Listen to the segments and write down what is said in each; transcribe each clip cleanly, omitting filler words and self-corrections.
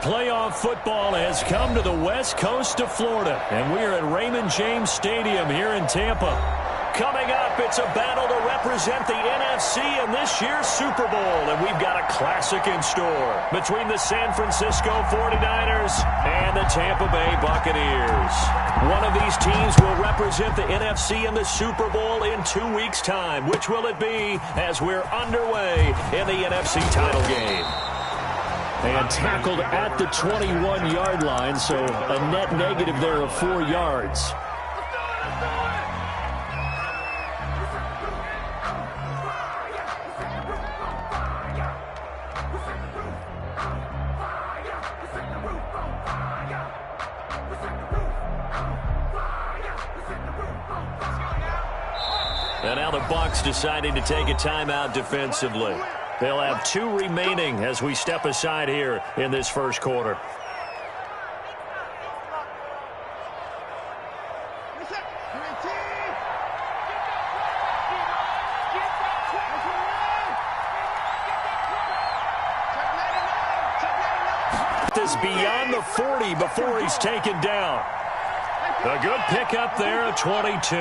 playoff football has come to the west coast of Florida, and we are at Raymond James Stadium here in Tampa. Coming up, it's a battle to represent the NFC in this year's Super Bowl, and we've got a classic in store between the San Francisco 49ers and the Tampa Bay Buccaneers. One of these teams will represent the NFC in the Super Bowl in 2 weeks' time. Which will it be as we're underway in the NFC title game? And tackled at the 21-yard line, so a net negative there of 4 yards. And now the Bucs deciding to take a timeout defensively. They'll have 2 remaining as we step aside here in this first quarter. This beyond the 40 before he's taken down. A good pickup there at 22.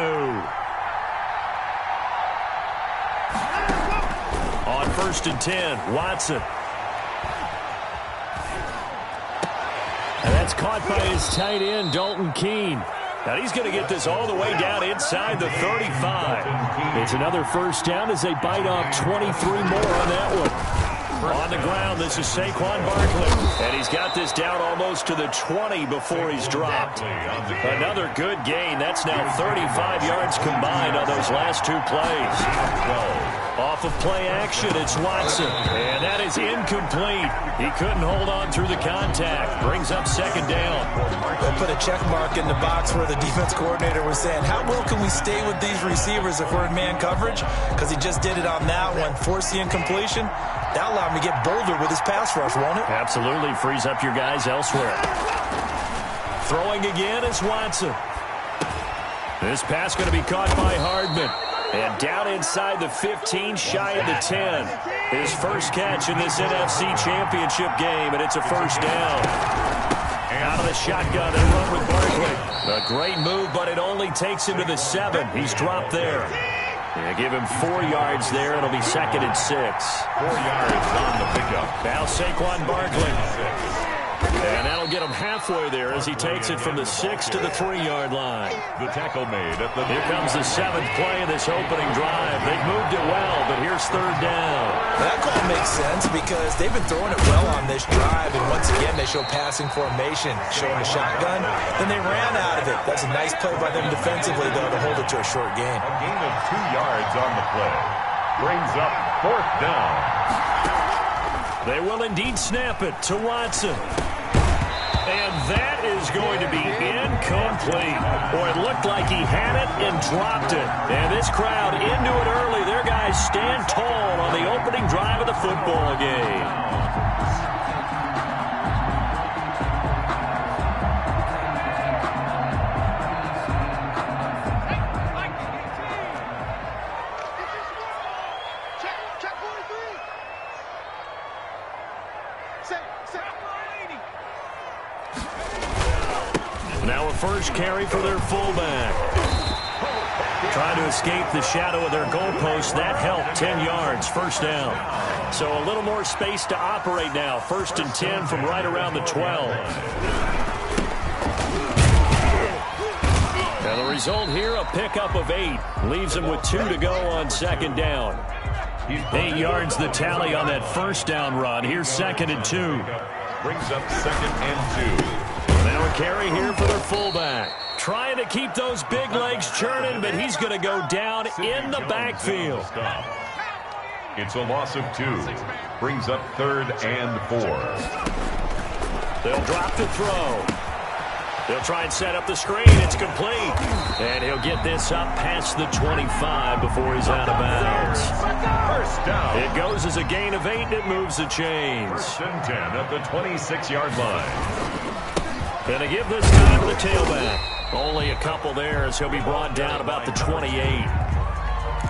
On 1st and 10, Watson. And that's caught by his tight end, Dalton Keene. Now he's going to get this all the way down inside the 35. It's another first down as they bite off 23 more on that one. On the ground, this is Saquon Barkley. And he's got this down almost to the 20 before he's dropped. Another good gain. That's now 35 yards combined on those last 2 plays. Off of play action, it's Watson. And that is incomplete. He couldn't hold on through the contact. Brings up 2nd down. They'll put a check mark in the box where the defense coordinator was saying, how well can we stay with these receivers if we're in man coverage? Because he just did it on that one. Force the incompletion. That'll allow him to get bolder with his pass rush, won't it? Absolutely. Frees up your guys elsewhere. Throwing again is Watson. This pass going to be caught by Hardman. And down inside the 15, shy of the 10. His first catch in this NFC Championship game, and it's a first down. Out of the shotgun, they run with Barkley. A great move, but it only takes him to the 7. He's dropped there. Yeah, give him 4 yards there. It'll be 2nd and 6. 4 yards on the pickup. Now Saquon Barkley. And that'll get him halfway there as he takes it from the 6 to the 3-yard line. The tackle made at the... Here comes the 7th play of this opening drive. They've moved it well, but here's 3rd down. That call makes sense because they've been throwing it well on this drive, and once again they show passing formation, showing a shotgun. Then they ran out of it. That's a nice play by them defensively, though, to hold it to a short gain. A gain of 2 yards on the play. Brings up 4th down. They will indeed snap it to Watson. And that is going to be incomplete. Or it looked like he had it and dropped it. And this crowd into it early. Their guys stand tall on the opening drive of the football game. Now a first carry for their fullback. Trying to escape the shadow of their goalpost. That helped. 10 yards, first down. So a little more space to operate now. 1st and 10 from right around the 12. Now the result here, a pickup of 8. Leaves them with 2 to go on 2nd down. 8 yards the tally on that first down run. Here's 2nd and 2. Brings up 2nd and 2. Now a carry here for their fullback. Trying to keep those big legs churning, but he's going to go down in the backfield. It's a loss of 2. Brings up 3rd and 4. They'll drop the throw. They'll try and set up the screen. It's complete. And he'll get this up past the 25 before he's out of bounds. First down. It goes as a gain of 8, and it moves the chains. 1st and 10 at the 26-yard line. Gonna give this time to the tailback. Only a couple there as he'll be brought down about the 28.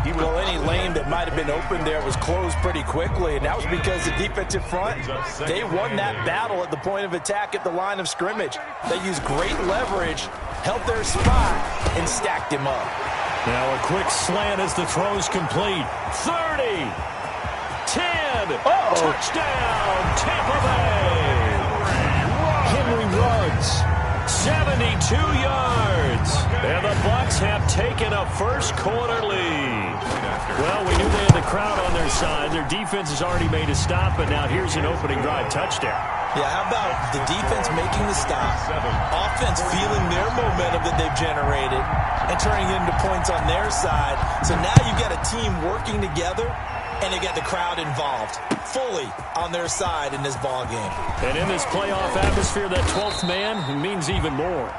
Well, any lane that might have been open there was closed pretty quickly, and that was because the defensive front, they won that battle at the point of attack at the line of scrimmage. They used great leverage, held their spot, and stacked him up. Now a quick slant as the throw's complete. 30, 10, touchdown, Tampa Bay. Henry runs 72 yards, and the Bucs have taken a first quarter lead. Well, we knew they had the crowd on their side. Their defense has already made a stop, but now here's an opening drive touchdown. Yeah, how about the defense making the stop, offense feeling their momentum that they've generated, and turning it into points on their side. So now you've got a team working together, and they got the crowd involved fully on their side in this ball game. And in this playoff atmosphere, that 12th man means even more.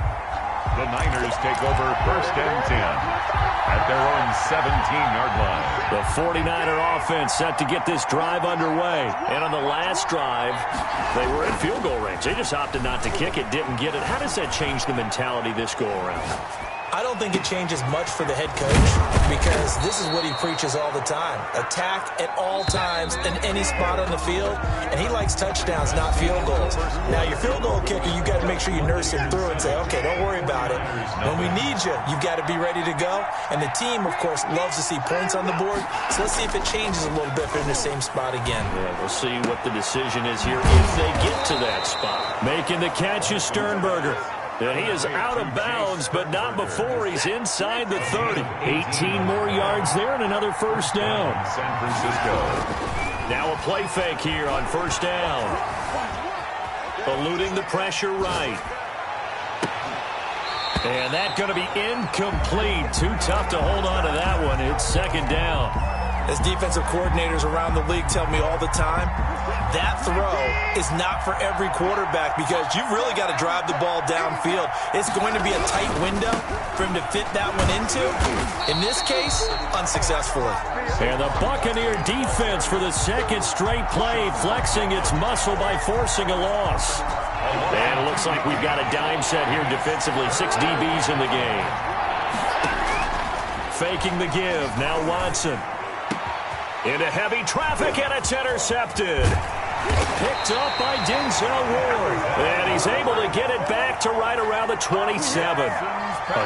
The Niners take over 1st and 10 at their own 17-yard line. The 49er offense set to get this drive underway. And on the last drive, they were in field goal range. They just opted not to kick it, didn't get it. How does that change the mentality this go-around? I don't think it changes much for the head coach because this is what he preaches all the time. Attack at all times in any spot on the field, and he likes touchdowns, not field goals. Now, your field goal kicker, you got to make sure you nurse him through and say, okay, don't worry about it. When we need you, you've got to be ready to go. And the team, of course, loves to see points on the board. So let's see if it changes a little bit if they're in the same spot again. Yeah, we'll see what the decision is here if they get to that spot. Making the catch is Sternberger. And he is out of bounds, but not before he's inside the 30. 18 more yards there and another first down. San Francisco. Now a play fake here on first down. Eluding the pressure right. And that's going to be incomplete. Too tough to hold on to that one. It's second down. As defensive coordinators around the league tell me all the time, that throw is not for every quarterback because you've really got to drive the ball downfield. It's going to be a tight window for him to fit that one into. In this case, unsuccessfully. And the Buccaneer defense for the second straight play, flexing its muscle by forcing a loss. And it looks like we've got a dime set here defensively. 6 DBs in the game. Faking the give. Now Watson. Into heavy traffic, and it's intercepted. Picked up by Denzel Ward. And he's able to get it back to right around the 27.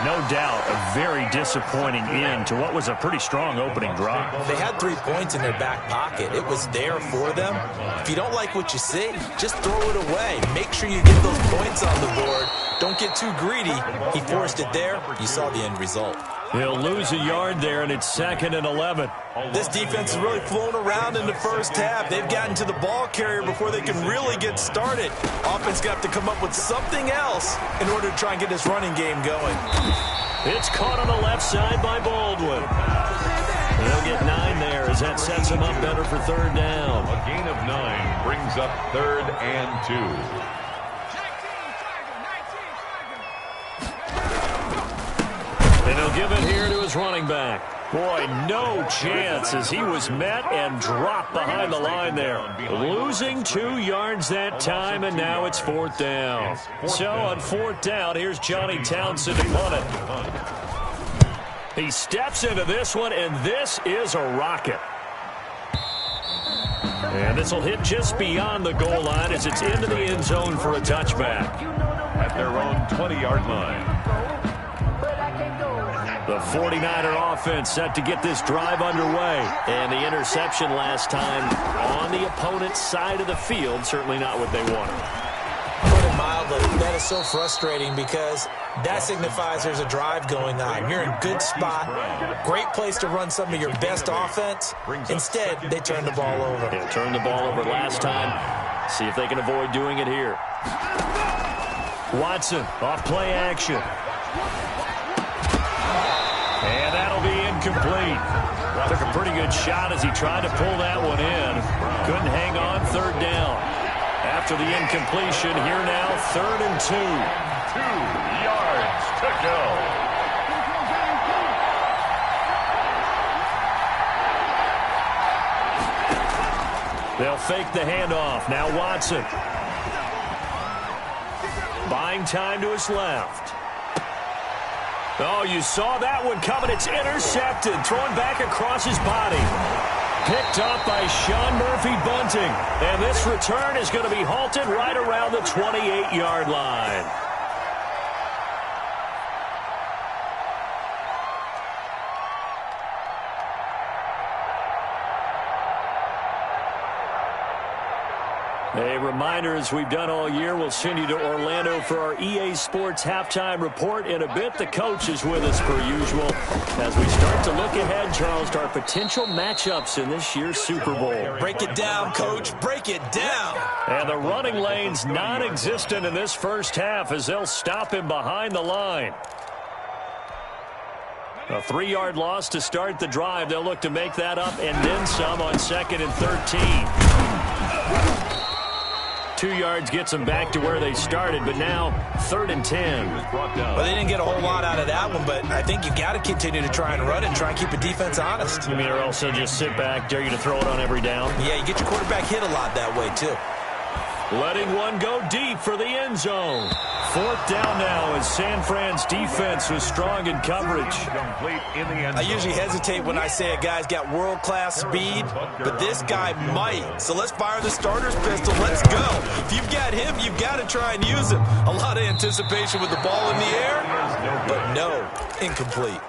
No doubt, a very disappointing end to what was a pretty strong opening drive. They had 3 points in their back pocket. It was there for them. If you don't like what you see, just throw it away. Make sure you get those points on the board. Don't get too greedy. He forced it there. You saw the end result. He'll lose a yard there, and it's 2nd and 11. This defense has really flown around in the first half. They've gotten to the ball carrier before they can really get started. Offense got to come up with something else in order to try and get this running game going. It's caught on the left side by Baldwin. They'll get 9 there as that sets them up better for third down. A gain of 9 brings up 3rd and 2. And he'll give it here to his running back. Boy, no chance as he was met and dropped behind the line there. Losing 2 yards that time, and now it's 4th down. So on 4th down, here's Johnny Townsend to punt it. He steps into this one, and this is a rocket. And this will hit just beyond the goal line as it's into the end zone for a touchback. At their own 20-yard line. The 49er offense set to get this drive underway. And the interception last time on the opponent's side of the field, certainly not what they wanted. Put it mildly, that is so frustrating because that signifies there's a drive going on. You're in a good spot, great place to run some of your best offense. Instead, they turn the ball over. They turned the ball over last time. See if they can avoid doing it here. Watson, off play action. And that'll be incomplete. Took a pretty good shot as he tried to pull that one in. Couldn't hang on, third down. After the incompletion, here now, 3rd and 2. 2 yards to go. They'll fake the handoff. Now Watson. Buying time to his left. Oh, you saw that one coming. It's intercepted. Thrown back across his body. Picked up by Sean Murphy-Bunting. And this return is going to be halted right around the 28-yard line. A reminder, as we've done all year, we'll send you to Orlando for our EA Sports halftime report in a bit. The coach is with us per usual as we start to look ahead, Charles, to our potential matchups in this year's Super Bowl. Break it down, Coach. Break it down. And the running lane's non-existent in this first half as they'll stop him behind the line. A 3-yard loss to start the drive. They'll look to make that up and then some on 2nd and 13. 2 yards gets them back to where they started, but now 3rd and 10. Well, they didn't get a whole lot out of that one, but I think you got to continue to try and run it and try and keep the defense honest. You mean, or also just sit back, dare you to throw it on every down? Yeah, you get your quarterback hit a lot that way, too. Letting one go deep for the end zone. 4th down now as San Fran's defense was strong in coverage. I usually hesitate when I say a guy's got world-class speed, but this guy might. So let's fire the starter's pistol. Let's go. If you've got him, you've got to try and use him. A lot of anticipation with the ball in the air, but no, incomplete.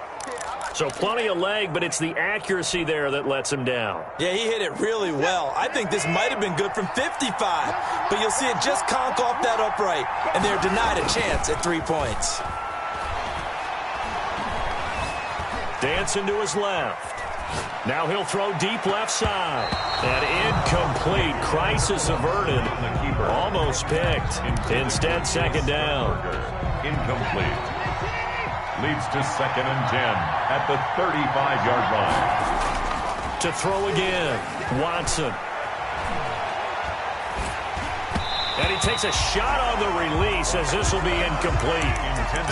So plenty of leg, but it's the accuracy there that lets him down. Yeah, he hit it really well. I think this might have been good from 55, but you'll see it just conk off that upright, and they're denied a chance at 3 points. Dancing to his left. Now he'll throw deep left side. And incomplete. Crisis averted. Almost picked. Instead, 2nd down. Incomplete. Leads to 2nd and 10 at the 35-yard line. To throw again, Watson. And he takes a shot on the release as this will be incomplete.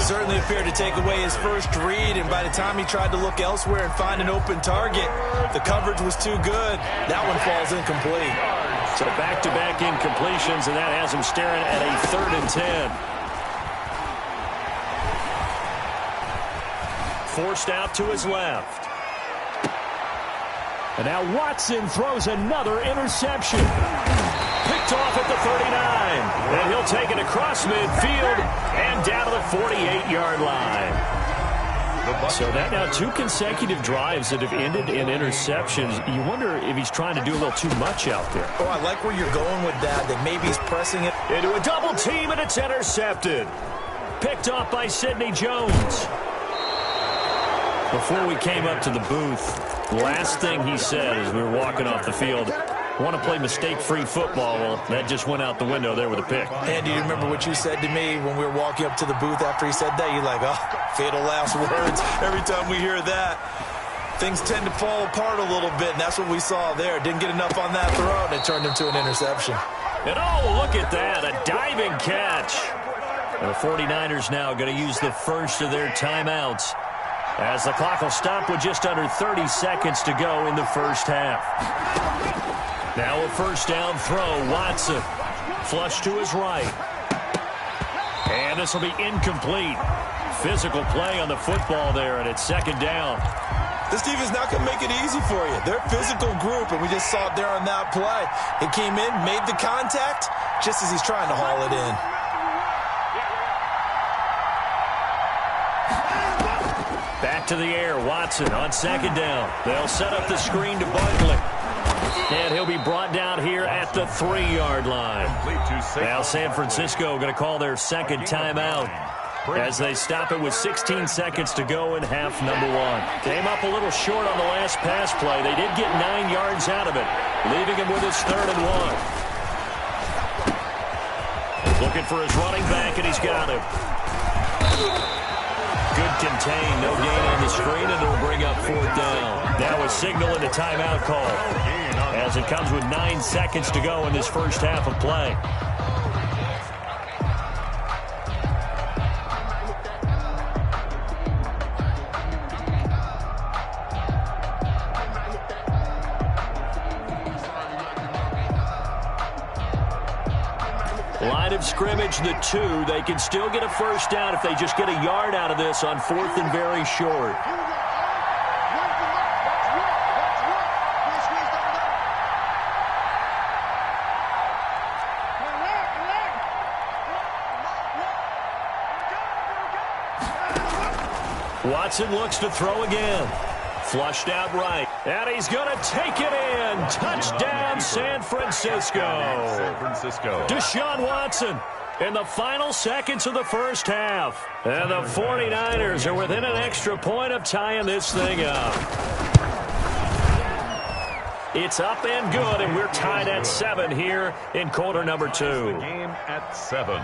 Certainly appeared to take away his first read, and by the time he tried to look elsewhere and find an open target, the coverage was too good. That one falls incomplete. So back-to-back incompletions, and that has him staring at a 3rd and 10. Forced out to his left. And now Watson throws another interception. Picked off at the 39. And he'll take it across midfield and down to the 48-yard line. So that now 2 consecutive drives that have ended in interceptions. You wonder if he's trying to do a little too much out there. Oh, I like where you're going with that maybe he's pressing it into a double team, and it's intercepted. Picked off by Sidney Jones. Before we came up to the booth, last thing he said as we were walking off the field, want to play mistake-free football. Well, that just went out the window there with a pick. And do you remember what you said to me when we were walking up to the booth after he said that? You're like, oh, fatal last words. Every time we hear that, things tend to fall apart a little bit, and that's what we saw there. Didn't get enough on that throw, and it turned into an interception. And oh, look at that, a diving catch. And the 49ers now going to use the first of their timeouts, as the clock will stop with just under 30 seconds to go in the first half. Now a first down throw. Watson. Flush to his right. And this will be incomplete. Physical play on the football there, and it's 2nd down. This defense not going to make it easy for you. They're a physical group, and we just saw it there on that play. It came in, made the contact, just as he's trying to haul it in. Back to the air, Watson on 2nd down. They'll set up the screen to Barkley. And he'll be brought down here at the 3-yard line. Now San Francisco going to call their 2nd timeout as they stop it with 16 seconds to go in half number 1. Came up a little short on the last pass play. They did get 9 yards out of it, leaving him with his 3rd and 1. Looking for his running back, and he's got him. Good contain, no gain on the screen, and it'll bring up 4th down. Now a signal and a timeout call as it comes with 9 seconds to go in this first half of play. Line of scrimmage, the 2. They can still get a first down if they just get a yard out of this on 4th and very short. Watson looks to throw again. Flushed out right. And he's going to take it in. Touchdown, San Francisco. Deshaun Watson in the final seconds of the first half. And the 49ers are within an extra point of tying this thing up. It's up and good, and we're tied at 7 here in quarter number 2. The game at 7.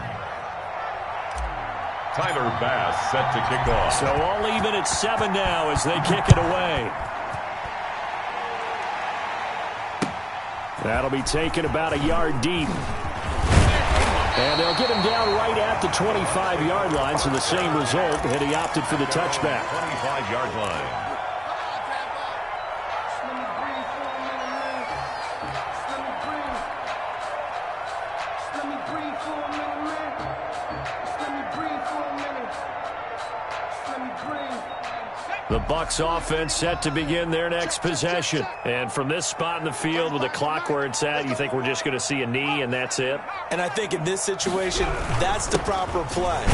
Tyler Bass set to kick off. So all even at 7 now as they kick it away. That'll be taken about a yard deep. And they'll get him down right at the 25-yard line, so the same result, and he opted for the touchback. 25-yard line. The Bucs offense set to begin their next possession. And from this spot in the field with the clock where it's at, you think we're just going to see a knee and that's it? And I think in this situation, that's the proper play.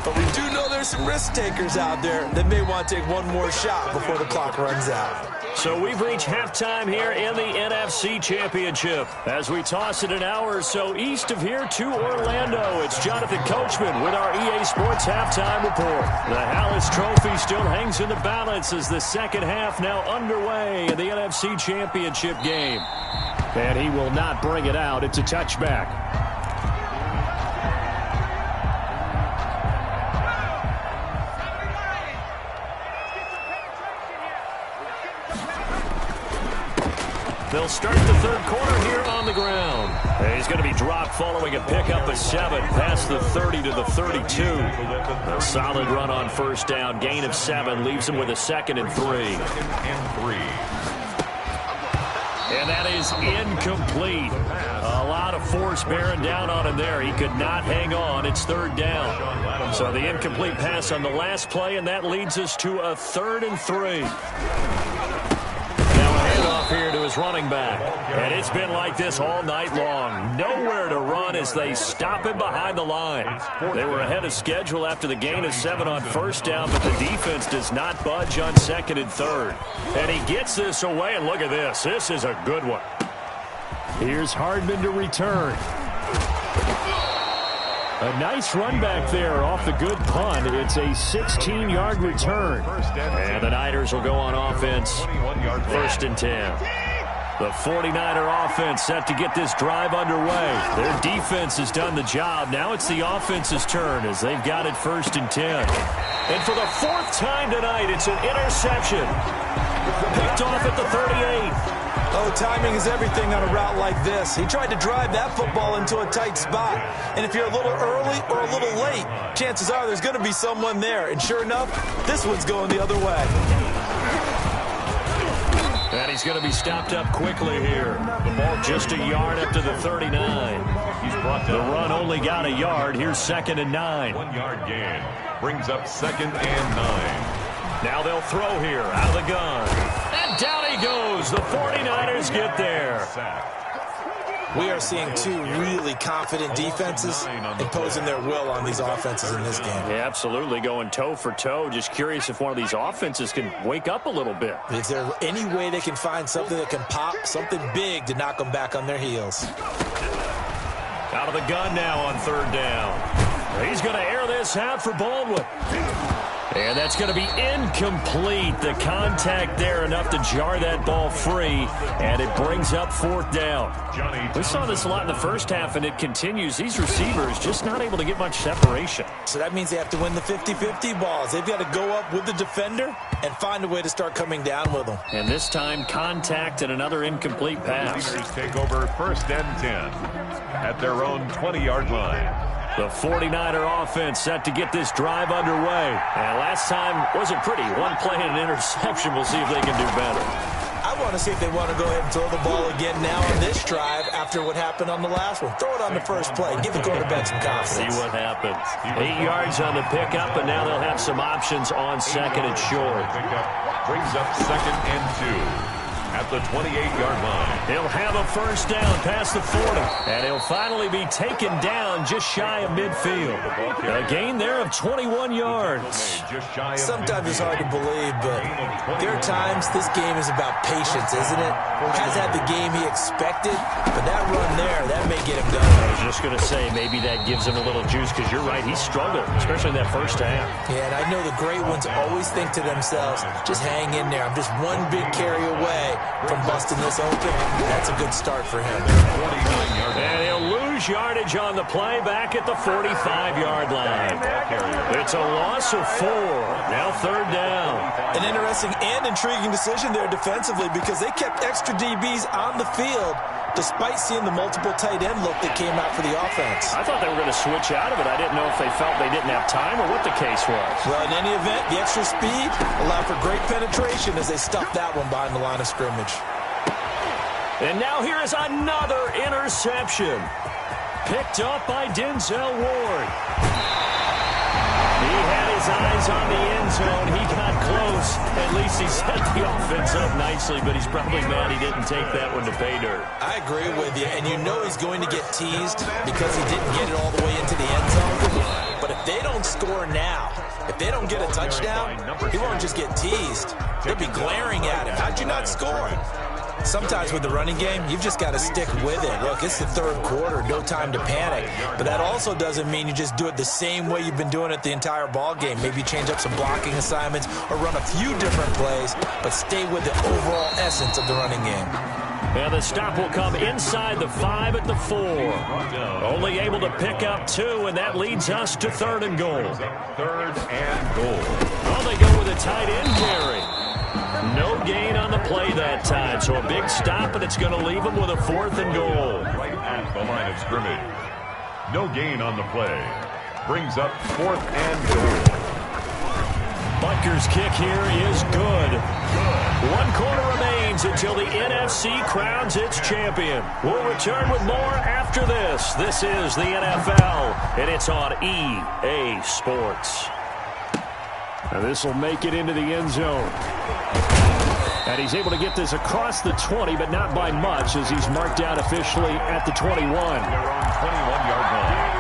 But we do know there's some risk takers out there that may want to take one more shot before the clock runs out. So we've reached halftime here in the NFC Championship. As we toss it an hour or so east of here to Orlando, it's Jonathan Coachman with our EA Sports Halftime Report. The Hallis Trophy still hangs in the balance as the second half now underway in the NFC Championship game. And he will not bring it out. It's a touchback. They'll start the third quarter here on the ground. And he's going to be dropped following a pickup of 7 past the 30 to the 32. A solid run on first down. Gain of 7 leaves him with a 2nd and 3. And that is incomplete. A lot of force bearing down on him there. He could not hang on. It's 3rd down. So the incomplete pass on the last play, and that leads us to a 3rd and 3. Here to his running back. And it's been like this all night long. Nowhere to run as they stop him behind the line. They were ahead of schedule after the gain of 7 on first down, but the defense does not budge on 2nd and 3rd. And he gets this away, and look at this. This is a good one. Here's Hardman to return. A nice run back there off the good punt. It's a 16-yard return. And the Niners will go on offense. 1st and 10. The 49er offense set to get this drive underway. Their defense has done the job. Now it's the offense's turn as they've got it 1st and 10. And for the 4th time tonight, it's an interception. Picked off at the 38. Oh, timing is everything on a route like this. He tried to drive that football into a tight spot. And if you're a little early or a little late, chances are there's going to be someone there. And sure enough, this one's going the other way. And he's going to be stopped up quickly here. The ball just a yard up to the 39. The run only got a yard. Here's 2nd and 9. 1-yard gain. Brings up 2nd and 9. Now they'll throw here out of the gun. And down he goes. The 49ers get there. We are seeing 2 really confident defenses imposing their will on these offenses in this game. Yeah, absolutely, going toe for toe. Just curious if one of these offenses can wake up a little bit. Is there any way they can find something that can pop, something big to knock them back on their heels? Out of the gun now on 3rd down. He's going to air this out for Baldwin. And that's going to be incomplete. The contact there enough to jar that ball free, and it brings up 4th down. We saw this a lot in the first half, and it continues. These receivers just not able to get much separation. So that means they have to win the 50-50 balls. They've got to go up with the defender and find a way to start coming down with them. And this time, contact and another incomplete pass. Niners take over 1st and 10 at their own 20-yard line. The 49er offense set to get this drive underway. And last time wasn't pretty. One play and an interception. We'll see if they can do better. I want to see if they want to go ahead and throw the ball again now on this drive after what happened on the last one. Throw it on the first play. Give the quarterback some confidence. See what happens. 8 yards on the pickup, and now they'll have some options on second and short. Brings up 2nd and 2. At the 28-yard line. He'll have a first down past the 40. And he'll finally be taken down just shy of midfield. A gain there of 21 yards. Sometimes it's hard to believe, but there are times this game is about patience, isn't it? Has had the game he expected, but that run there, that may get him done. I was just going to say, maybe that gives him a little juice, because you're right, he struggled, especially in that first half. Yeah, and I know the great ones always think to themselves, just hang in there. I'm just one big carry away from busting this open. That's a good start for him. And he'll lose yardage on the play back at the 45-yard line. It's a loss of 4. Now 3rd down. An interesting and intriguing decision there defensively, because they kept extra DBs on the field despite seeing the multiple tight end look that came out for the offense. I thought they were going to switch out of it. I didn't know if they felt they didn't have time or what the case was. Well, in any event, the extra speed allowed for great penetration as they stuffed that one behind the line of scrimmage. And now here is another interception. Picked up by Denzel Ward. He had his eyes on the end zone. He got close. At least he set the offense up nicely, but he's probably mad he didn't take that one to pay dirt. I agree with you, and you know he's going to get teased because he didn't get it all the way into the end zone. But if they don't score now, if they don't get a touchdown, he won't just get teased. They'll be glaring at him. How'd you not score? Sometimes with the running game, you've just got to stick with it. Look, it's the 3rd quarter, no time to panic. But that also doesn't mean you just do it the same way you've been doing it the entire ball game. Maybe change up some blocking assignments or run a few different plays, but stay with the overall essence of the running game. And the stop will come inside the 5 at the 4. Only able to pick up 2, and that leads us to 3rd and goal. 3rd and goal. Oh, they go with a tight end carry. No gain on the play that time, so a big stop, and it's going to leave them with a 4th and goal. Right at the line of scrimmage. No gain on the play. Brings up 4th and goal. Butker's kick here is good. 1 quarter remains until the NFC crowns its champion. We'll return with more after this. This is the NFL, and it's on EA Sports. Now this will make it into the end zone. And he's able to get this across the 20, but not by much, as he's marked out officially at the 21. Their own 21-yard line.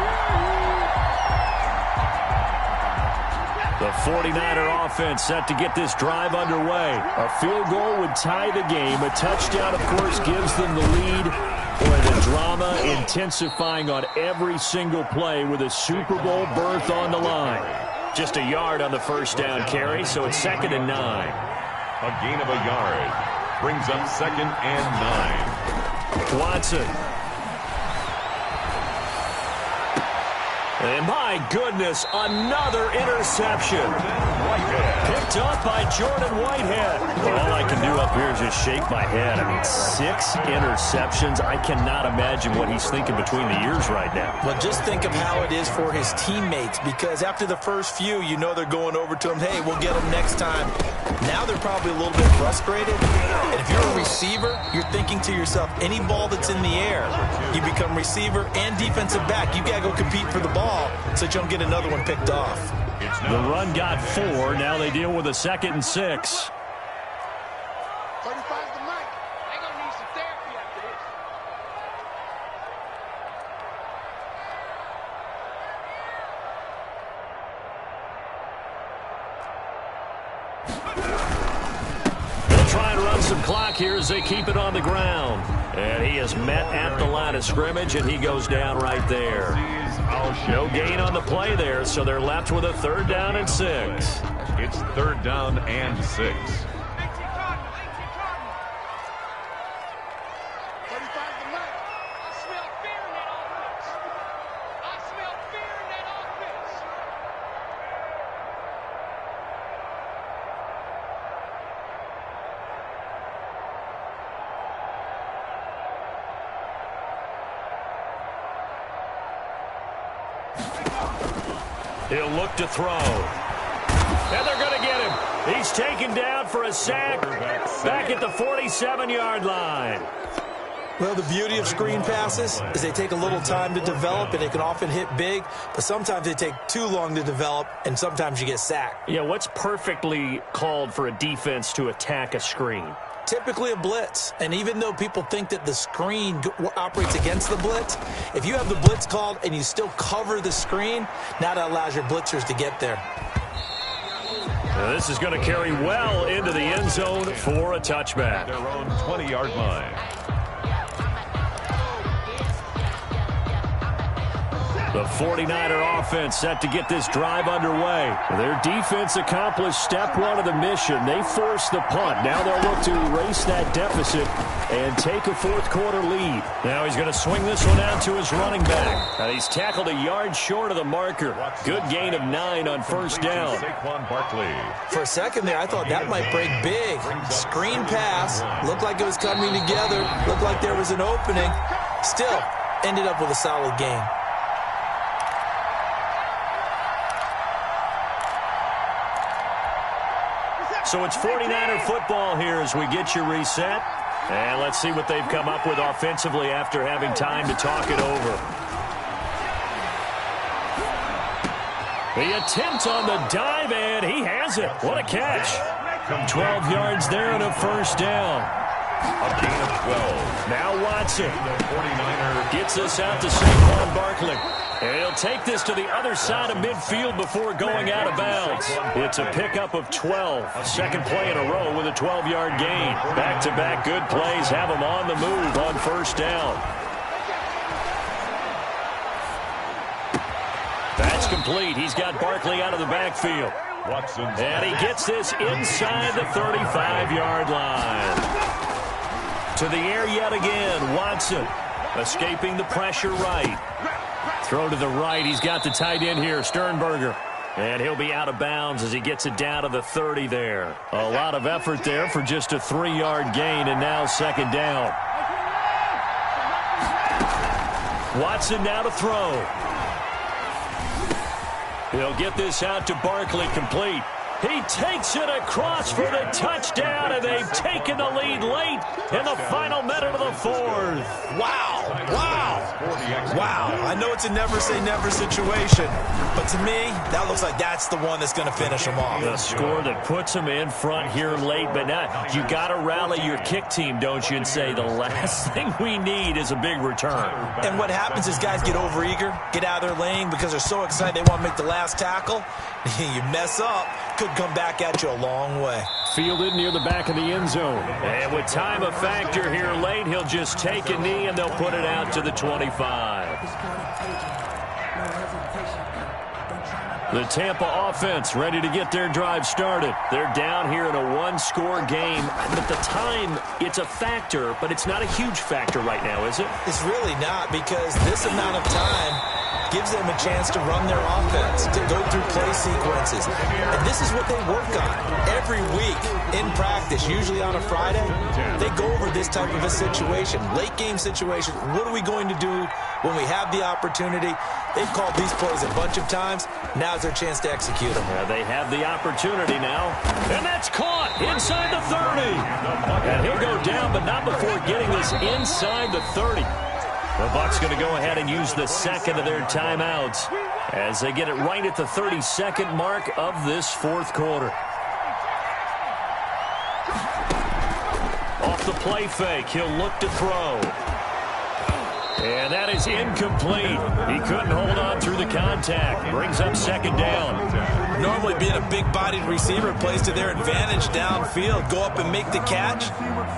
The 49er offense set to get this drive underway. A field goal would tie the game. A touchdown, of course, gives them the lead. Boy, the drama intensifying on every single play with a Super Bowl berth on the line. Just a yard on the first down carry, so it's 2nd and 9. A gain of a yard. Brings up 2nd and 9. Watson. And my goodness, another interception. Picked up by Jordan Whitehead. All I can do up here is just shake my head. I mean, 6 interceptions. I cannot imagine what he's thinking between the ears right now. Well, just think of how it is for his teammates, because after the first few, you know they're going over to him, hey, we'll get them next time. Now they're probably a little bit frustrated. And if you're a receiver, you're thinking to yourself, any ball that's in the air, you become receiver and defensive back. You got to go compete for the ball so that you don't get another one picked off. The run got 4. Now they deal with a 2nd and 6. 35's the mic. They're going to need some therapy after this. They'll try and run some clock here as they keep it on the ground. And he is met at the line of scrimmage, and he goes down right there. No gain on the play there, so they're left with a 3rd down and 6. It's 3rd down and 6. 35's the mic. I smell fear in that offense. I smell fear in that offense. He'll look to throw. And they're going to get him. He's taken down for a sack back at the 47-yard line. Well, the beauty of screen passes is they take a little time to develop, and they can often hit big, but sometimes they take too long to develop, and sometimes you get sacked. Yeah, what's perfectly called for a defense to attack a screen? Typically a blitz, and even though people think that the screen operates against the blitz, if you have the blitz called and you still cover the screen, now that allows your blitzers to get there. Now this is going to carry well into the end zone for a touchback. Their own 20-yard line. The 49er offense set to get this drive underway. Their defense accomplished step one of the mission. They forced the punt. Now they'll look to erase that deficit and take a fourth-quarter lead. Now he's going to swing this one out to his running back. And he's tackled a yard short of the marker. Good gain of 9 on first down. For a second there, I thought that might break big. Screen pass. Looked like it was coming together. Looked like there was an opening. Still, ended up with a solid gain. So it's 49er football here as we get you reset. And let's see what they've come up with offensively after having time to talk it over. The attempt on the dive, and he has it. What a catch. 12 yards there and a first down. A gain of 12. Now Watson. The 49er gets us out to Saquon Barkley. And he'll take this to the other side of midfield before going out of bounds. It's a pickup of 12. Second play in a row with a 12-yard gain. Back-to-back good plays have him on the move on first down. That's complete. He's got Barkley out of the backfield. And he gets this inside the 35-yard line. To the air yet again, Watson escaping the pressure right. Throw to the right. He's got the tight end here, Sternberger. And he'll be out of bounds as he gets it down to the 30 there. A lot of effort there for just a 3-yard gain, and now second down. Watson now to throw. He'll get this out to Barkley, complete. He takes it across for the touchdown, and they've taken the lead late in the final minute of the fourth. Wow. Wow. Wow. I know it's a never-say-never situation, but to me, that looks like that's the one that's going to finish them off. The score that puts them in front here late, but now you got to rally your kick team, don't you, and say the last thing we need is a big return. And what happens is guys get overeager, get out of their lane because they're so excited they want to make the last tackle. You mess up, could come back at you a long way. Fielded near the back of the end zone. And with time a factor here late, he'll just take a knee and they'll put it out to the 25. The Tampa offense ready to get their drive started. They're down here in a one-score game. At the time, it's a factor, but it's not a huge factor right now, is it? It's really not, because this amount of time gives them a chance to run their offense, to go through play sequences. And this is what they work on every week in practice, usually on a Friday. They go over this type of a situation, late game situation. What are we going to do when we have the opportunity? They've called these plays a bunch of times. Now's their chance to execute them. They have the opportunity now. And that's caught inside the 30. And he'll go down, but not before getting this inside the 30. The Bucs going to go ahead and use the second of their timeouts as they get it right at the 32nd mark of this fourth quarter. Off the play fake, he'll look to throw. And that is incomplete. He couldn't hold on through the contact. Brings up second down. Normally being a big-bodied receiver plays to their advantage downfield. Go up and make the catch,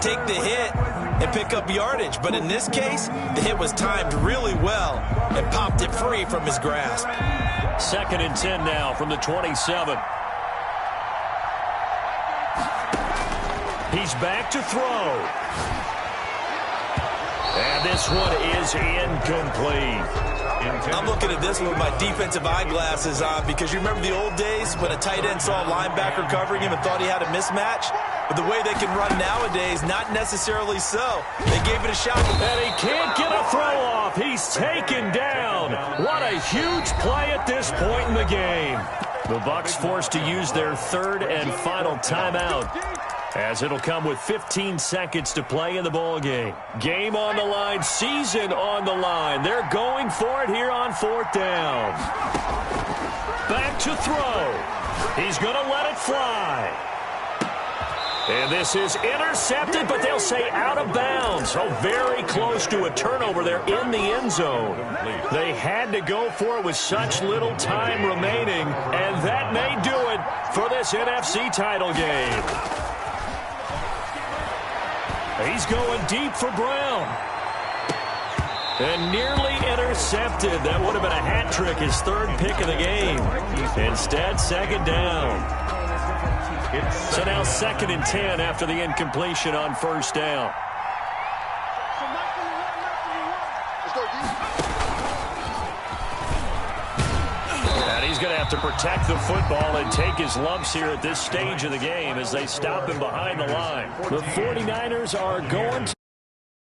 take the hit, and pick up yardage. But in this case, the hit was timed really well and popped it free from his grasp. Second and 10 now from the 27. He's back to throw. And this one is incomplete. I'm looking at this one with my defensive eyeglasses on, because you remember the old days when a tight end saw a linebacker covering him and thought he had a mismatch? But the way they can run nowadays, not necessarily so. They gave it a shot. And he can't get a throw off. He's taken down. What a huge play at this point in the game. The Bucs forced to use their third and final timeout, as it'll come with 15 seconds to play in the ball game. Game on the line, season on the line. They're going for it here on 4th down. Back to throw. He's going to let it fly. And this is intercepted, but they'll say out of bounds. Oh, very close to a turnover there in the end zone. They had to go for it with such little time remaining, and that may do it for this NFC title game. He's going deep for Brown. And nearly intercepted. That would have been a hat trick, his third pick of the game. Instead, second down. So now 2nd and 10 after the incompletion on 1st down. And he's going to have to protect the football and take his lumps here at this stage of the game as they stop him behind the line. The 49ers are going to